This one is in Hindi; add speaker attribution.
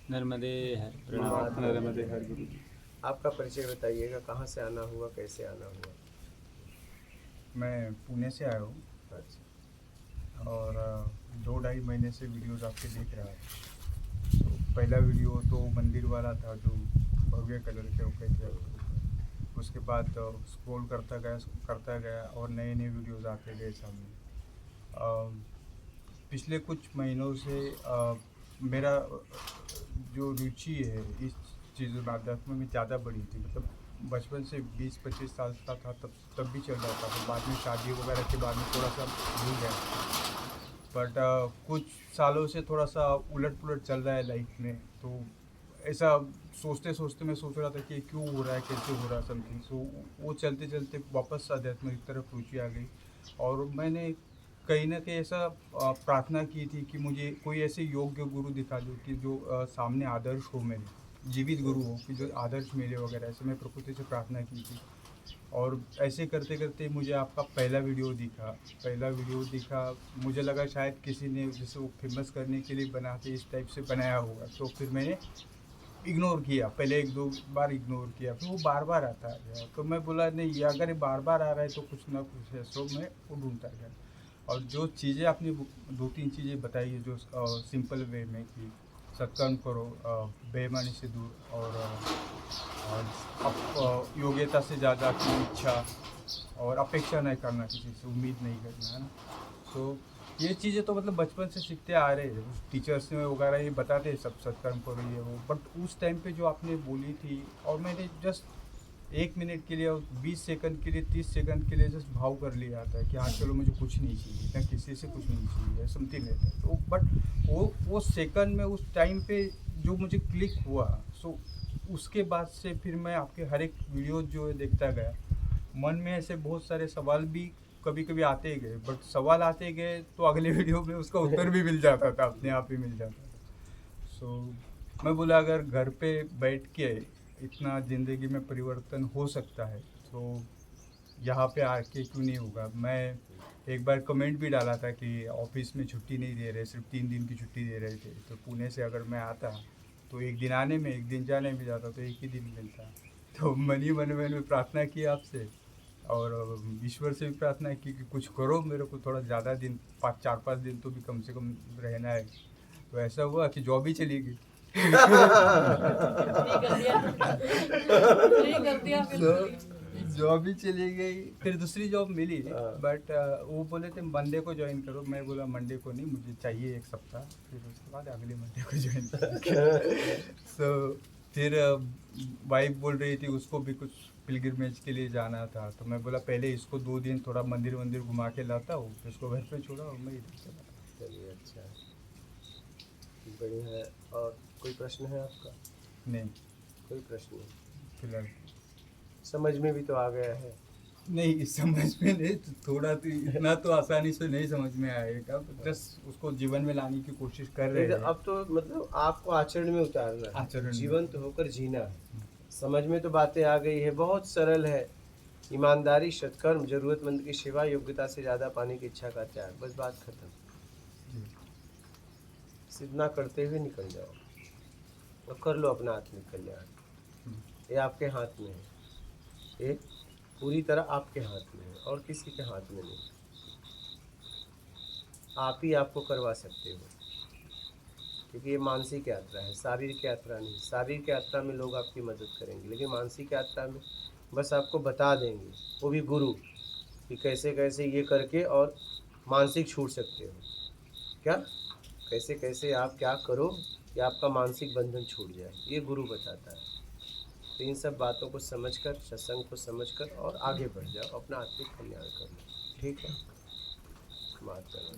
Speaker 1: नर्मदे हर प्रणाम।
Speaker 2: नर्मदे हर गुरु जी।
Speaker 3: आपका परिचय बताइएगा, कहाँ से आना हुआ, कैसे आना हुआ?
Speaker 2: मैं पुणे से आया हूँ
Speaker 3: अच्छा।
Speaker 2: और 2 ढाई महीने से वीडियोस आपके देख रहा था। तो पहला वीडियो तो मंदिर वाला था जो भव्य कलर के होते थे। उसके बाद स्क्रॉल करता गया और नए नए वीडियोस आते गए सामने। अ, पिछले कुछ महीनों से मेरा जो रुचि है इस चीज़ों में, अध्यात्म में ज़्यादा बढ़ी थी। मतलब बचपन से 20-25 साल का था तब भी चल रहा था। फिर बाद में शादी वगैरह के बाद में थोड़ा सा भूल गया। बट कुछ सालों से थोड़ा सा उलट पुलट चल रहा है लाइफ में। तो ऐसा सोचते सोचते मैं सोच रहा था कि क्यों हो रहा है, कैसे हो रहा है समथिंग। सो वो चलते चलते वापस आध्यात्म की तरफ रुचि आ गई। और मैंने कहीं ना कहीं ऐसा प्रार्थना की थी कि मुझे कोई ऐसे योग्य गुरु दिखा दो कि जो सामने आदर्श हो, मेरे जीवित गुरु हो, कि जो आदर्श मेरे वगैरह। ऐसे मैं प्रकृति से प्रार्थना की थी। और ऐसे करते करते मुझे आपका पहला वीडियो दिखा। मुझे लगा शायद किसी ने जैसे वो फेमस करने के लिए बनाते इस टाइप से बनाया होगा। तो फिर मैंने इग्नोर किया, पहले 1-2 बार इग्नोर किया। फिर वो बार बार आता गया। तो मैं बोला नहीं, ये अगर ये बार बार आ रहा है तो कुछ ना कुछ है। सो मैं वो ढूंढता गया। और जो चीज़ें आपने 2-3 चीज़ें बताई है जो सिंपल वे में कि सत्कर्म करो, बेईमानी से दूर, और योग्यता से ज़्यादा की इच्छा, और अपेक्षा नहीं करना, किसी से उम्मीद नहीं करना, है ना। तो ये चीज़ें तो मतलब बचपन से सीखते आ रहे हैं। टीचर्स ने वगैरह ये बताते हैं सब, सत्कर्म करो ये वो। बट उस टाइम पे जो आपने बोली थी, और मैंने जस्ट 1 मिनट के लिए और 20 सेकंड के लिए, 30 सेकंड के लिए जस्ट भाव कर लिया था कि हाँ चलो, मुझे कुछ नहीं चाहिए, ना किसी से कुछ नहीं चाहिए, समथिंग रहता है। तो बट वो सेकंड में उस टाइम पे जो मुझे क्लिक हुआ, सो उसके बाद से फिर मैं आपके हर एक वीडियो जो है देखता गया। मन में ऐसे बहुत सारे सवाल भी कभी कभी आते ही गए। बट सवाल आते गए तो अगले वीडियो में उसका उत्तर भी मिल जाता था, अपने आप ही मिल जाता था। सो मैं बोला, अगर घर पे बैठ के इतना ज़िंदगी में परिवर्तन हो सकता है तो यहाँ पे आके क्यों नहीं होगा। मैं एक बार कमेंट भी डाला था कि ऑफिस में छुट्टी नहीं दे रहे, सिर्फ 3 दिन की छुट्टी दे रहे थे। तो पुणे से अगर मैं आता तो एक दिन आने में, एक दिन जाने में जाता, तो एक ही दिन मिलता। तो मन ही मन मैंने प्रार्थना की आपसे, और ईश्वर से भी प्रार्थना की कि कुछ करो, मेरे को थोड़ा ज़्यादा दिन, 4-5 दिन तो भी कम से कम रहना है। तो ऐसा हुआ कि जॉब ही चली गई।
Speaker 4: सही कर दिया। सही कर दिया बिल्कुल ही।
Speaker 2: जॉब ही चली गई, फिर दूसरी जॉब मिली।
Speaker 3: हाँ।
Speaker 2: बट वो बोले थे मंडे को ज्वाइन करो। मैं बोला मंडे को नहीं, मुझे चाहिए 1 सप्ताह। फिर उसके बाद अगले मंडे को ज्वाइन किया। सो फिर वाइफ बोल रही थी उसको भी कुछ पिलग्रिमेज के लिए जाना था। तो मैं बोला पहले इसको 2 दिन थोड़ा मंदिर वंदिर घुमा के लाता हूँ, फिर इसको घर पे छोड़ा और मैं इधर चला।
Speaker 3: चलिए, अच्छा है, बढ़िया है। और कोई प्रश्न है आपका?
Speaker 2: नहीं,
Speaker 3: कोई प्रश्न नहीं?
Speaker 2: फिलहाल
Speaker 3: समझ में भी तो आ गया है।
Speaker 2: नहीं, समझ में नहीं। तो थोड़ा तो इतना तो आसानी से नहीं समझ में आएगा। जस्ट उसको जीवन में लाने की कोशिश कर रहे
Speaker 3: नहीं तो
Speaker 2: हैं।
Speaker 3: अब तो मतलब आपको आचरण में उतारना है,
Speaker 2: आचरण में।
Speaker 3: जीवंत होकर जीना है। समझ में तो बातें आ गई है, बहुत सरल है। ईमानदारी, सत्कर्म, जरूरतमंद की सेवा, योग्यता से ज़्यादा पाने की इच्छा का त्याग, बस बात खत्म।
Speaker 2: जी।
Speaker 3: सिद्धना करते हुए निकल जाओ और कर लो अपना आत्मिक कल्याण। ये आपके हाथ में है, ये पूरी तरह आपके हाथ में है और किसी के हाथ में नहीं। आप ही आपको करवा सकते हो, क्योंकि ये मानसिक यात्रा है, शारीरिक यात्रा नहीं। शारीरिक यात्रा में लोग आपकी मदद करेंगे, लेकिन मानसिक यात्रा में बस आपको बता देंगे, वो भी गुरु, कि कैसे कैसे ये करके और मानसिक छूट सकते हो। क्या, कैसे कैसे आप क्या करो कि आपका मानसिक बंधन छूट जाए, ये गुरु बताता है। तो इन सब बातों को समझकर, सत्संग को समझकर और आगे बढ़ जाओ, अपना आत्मिक कल्याण कर लो। ठीक है, बात करो।